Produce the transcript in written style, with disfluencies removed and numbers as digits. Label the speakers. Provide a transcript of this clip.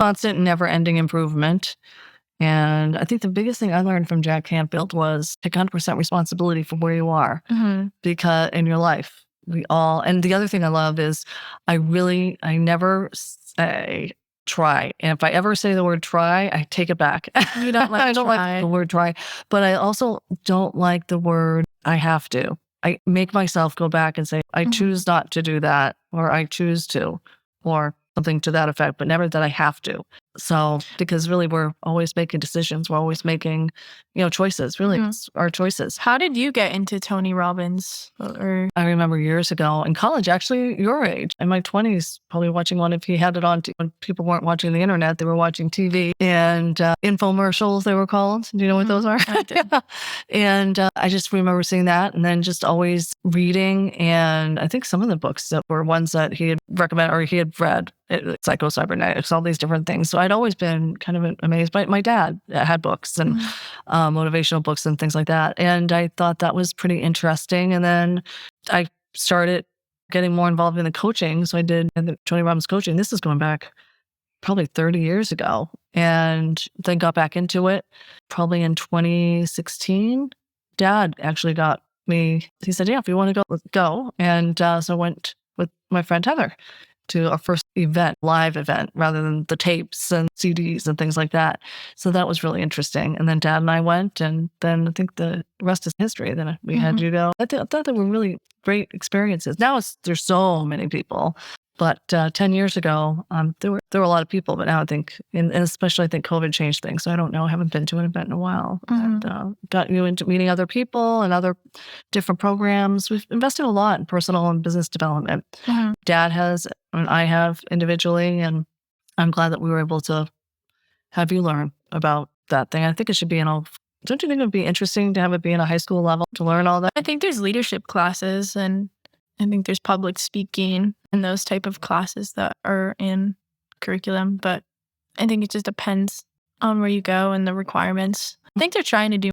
Speaker 1: constant, never-ending improvement. And I think the biggest thing I learned from Jack Canfield was take 100% responsibility for where you are because in your life. And the other thing I love is I never say try. And if I ever say the word try, I take it back.
Speaker 2: You don't like
Speaker 1: I don't like
Speaker 2: try.
Speaker 1: the word try, but I also don't like the word I have to. I make myself go back and say, I choose not to do that, or I choose to, or something to that effect, but never that I have to. So, because really we're always making decisions. We're always making, choices. Really, it's our choices.
Speaker 2: How did you get into Tony Robbins? Or
Speaker 1: I remember years ago in college, actually your age, in my 20s, probably watching one. If he had it on, when people weren't watching the internet, they were watching TV and infomercials, they were called. Do you know what those are?
Speaker 2: I did.
Speaker 1: And I just remember seeing that and then just always reading. And I think some of the books that were ones that he had recommended or he had read, psycho-cybernetics, all these different things. So I'd always been kind of amazed. My dad had books and motivational books and things like that. And I thought that was pretty interesting. And then I started getting more involved in the coaching. So I did the Tony Robbins coaching. This is going back probably 30 years ago. And then got back into it probably in 2016. Dad actually got me, he said, yeah, if you want to go, let's go. And so I went with my friend Heather to our first event, live event, rather than the tapes and CDs and things like that. So that was really interesting. And then Dad and I went, and then I think the rest is history. Then we had you go. I thought they were really great experiences. Now there's so many people. But 10 years ago, there were a lot of people. But now I think, and especially I think COVID changed things. So I don't know. I haven't been to an event in a while. And got you into meeting other people and other different programs. We've invested a lot in personal and business development. Dad has, and I have individually. And I'm glad that we were able to have you learn about that thing. I think it should be in all. Don't you think it would be interesting to have it be in a high school level to learn all that?
Speaker 2: I think there's leadership classes, and I think there's public speaking and those type of classes that are in curriculum, but I think it just depends on where you go and the requirements. I think they're trying to do